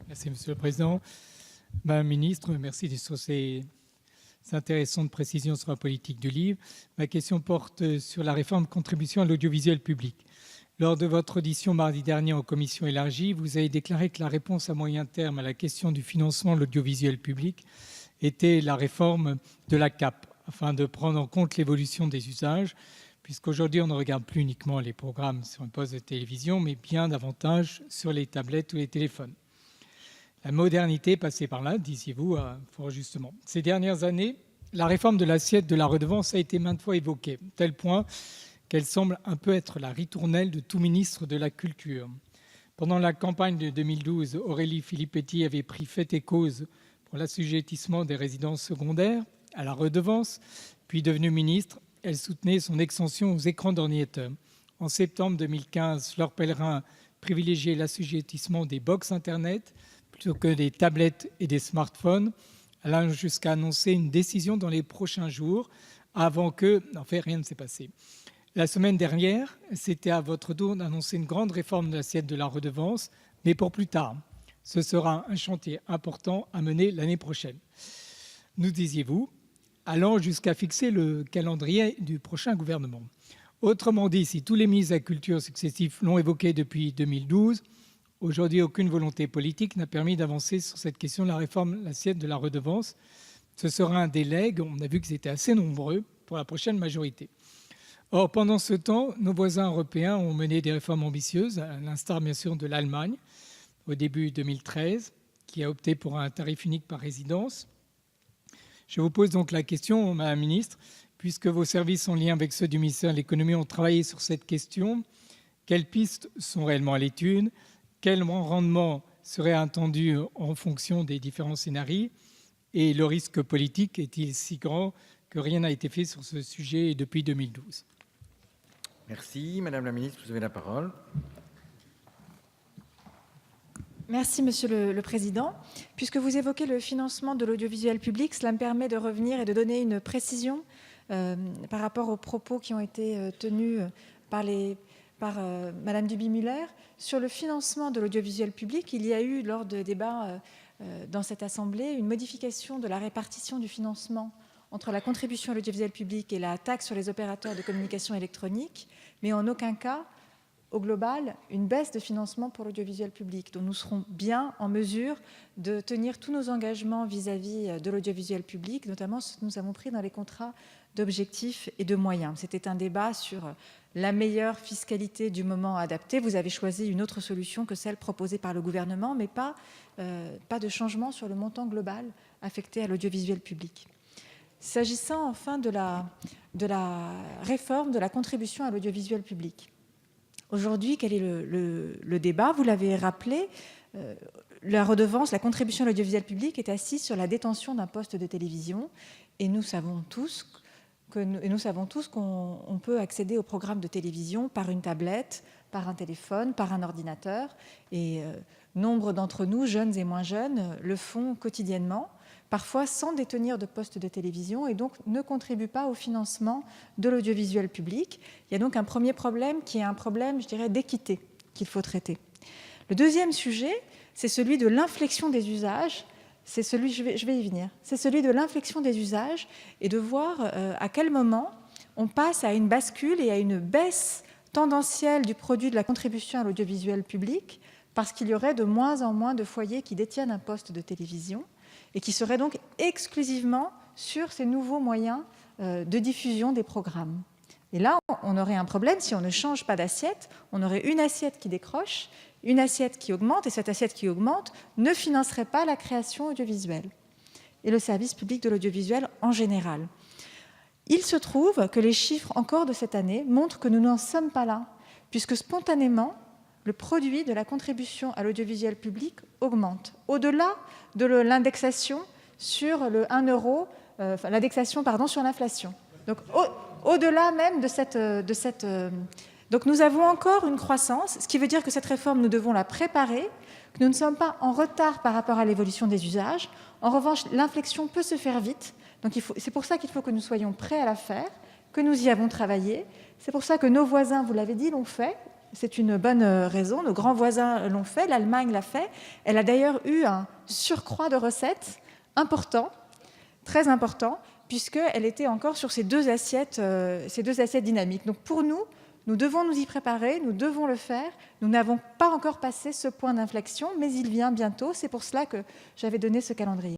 Merci, Monsieur le Président. Madame la Ministre, merci sur ces intéressantes précisions sur la politique du livre. Ma question porte sur la réforme contribution à l'audiovisuel public. Lors de votre audition mardi dernier en commission élargie, vous avez déclaré que la réponse à moyen terme à la question du financement de l'audiovisuel public était la réforme de la CAP, afin de prendre en compte l'évolution des usages, puisqu'aujourd'hui on ne regarde plus uniquement les programmes sur un poste de télévision, mais bien davantage sur les tablettes ou les téléphones. La modernité passée par là, disiez-vous, fort justement. Ces dernières années, la réforme de l'assiette de la redevance a été maintes fois évoquée, tel point qu'elle semble un peu être la ritournelle de tout ministre de la Culture. Pendant la campagne de 2012, Aurélie Filippetti avait pris fait et cause pour l'assujettissement des résidences secondaires à la redevance, puis devenue ministre, elle soutenait son extension aux écrans d'ordinateur. En septembre 2015, Fleur Pellerin privilégiait l'assujettissement des box Internet plutôt que des tablettes et des smartphones, allant jusqu'à annoncer une décision dans les prochains jours, avant que, en fait, rien ne s'est passé. La semaine dernière, c'était à votre tour d'annoncer une grande réforme de l'assiette de la redevance, mais pour plus tard. Ce sera un chantier important à mener l'année prochaine. Nous disiez-vous, allant jusqu'à fixer le calendrier du prochain gouvernement. Autrement dit, si tous les ministres de la Culture successifs l'ont évoqué depuis 2012, aujourd'hui, aucune volonté politique n'a permis d'avancer sur cette question de la réforme de l'assiette de la redevance. Ce sera un délai, on a vu qu'ils étaient assez nombreux, pour la prochaine majorité. Or, pendant ce temps, nos voisins européens ont mené des réformes ambitieuses, à l'instar bien sûr de l'Allemagne, au début 2013, qui a opté pour un tarif unique par résidence. Je vous pose donc la question, Madame la Ministre, puisque vos services en lien avec ceux du ministère de l'Économie ont travaillé sur cette question, quelles pistes sont réellement à l'étude? Quel rendement serait attendu en fonction des différents scénarios? Et le risque politique est-il si grand que rien n'a été fait sur ce sujet depuis 2012? Merci. Madame la Ministre, vous avez la parole. Merci, Monsieur le Président. Puisque vous évoquez le financement de l'audiovisuel public, cela me permet de revenir et de donner une précision par rapport aux propos qui ont été tenus par Madame Duby-Muller. Sur le financement de l'audiovisuel public, il y a eu, lors de débats dans cette Assemblée, une modification de la répartition du financement entre la contribution à l'audiovisuel public et la taxe sur les opérateurs de communication électronique, mais en aucun cas, au global, une baisse de financement pour l'audiovisuel public. Donc nous serons bien en mesure de tenir tous nos engagements vis-à-vis de l'audiovisuel public, notamment ce que nous avons pris dans les contrats d'objectifs et de moyens. C'était un débat sur la meilleure fiscalité du moment adapté. Vous avez choisi une autre solution que celle proposée par le gouvernement, mais pas de changement sur le montant global affecté à l'audiovisuel public. S'agissant enfin de la réforme de la contribution à l'audiovisuel public. Aujourd'hui, quel est le débat? Vous l'avez rappelé, la redevance, la contribution à l'audiovisuel public est assise sur la détention d'un poste de télévision et nous savons tous qu'on peut accéder au programme de télévision par une tablette, par un téléphone, par un ordinateur. Et nombre d'entre nous, jeunes et moins jeunes, le font quotidiennement, parfois sans détenir de poste de télévision et donc ne contribuent pas au financement de l'audiovisuel public. Il y a donc un premier problème qui est un problème, je dirais, d'équité qu'il faut traiter. Le deuxième sujet, c'est celui de l'inflexion des usages. C'est celui, je vais y venir, c'est celui de l'inflexion des usages et de voir à quel moment on passe à une bascule et à une baisse tendancielle du produit de la contribution à l'audiovisuel public parce qu'il y aurait de moins en moins de foyers qui détiennent un poste de télévision et qui seraient donc exclusivement sur ces nouveaux moyens de diffusion des programmes. Et là, on aurait un problème, si on ne change pas d'assiette, on aurait une assiette qui décroche, une assiette qui augmente, et cette assiette qui augmente ne financerait pas la création audiovisuelle et le service public de l'audiovisuel en général. Il se trouve que les chiffres encore de cette année montrent que nous n'en sommes pas là, puisque spontanément, le produit de la contribution à l'audiovisuel public augmente. Au-delà de l'indexation sur le 1 euro, l'indexation sur l'inflation. Donc au-delà même de cette... Donc nous avons encore une croissance, ce qui veut dire que cette réforme, nous devons la préparer, que nous ne sommes pas en retard par rapport à l'évolution des usages. En revanche, l'inflexion peut se faire vite. Donc c'est pour ça qu'il faut que nous soyons prêts à la faire, que nous y avons travaillé. C'est pour ça que nos voisins, vous l'avez dit, l'ont fait. C'est une bonne raison. Nos grands voisins l'ont fait, l'Allemagne l'a fait. Elle a d'ailleurs eu un surcroît de recettes important, très important, puisqu'elle était encore sur ces deux assiettes dynamiques. Donc pour nous, nous devons nous y préparer, nous devons le faire. Nous n'avons pas encore passé ce point d'inflexion, mais il vient bientôt. C'est pour cela que j'avais donné ce calendrier.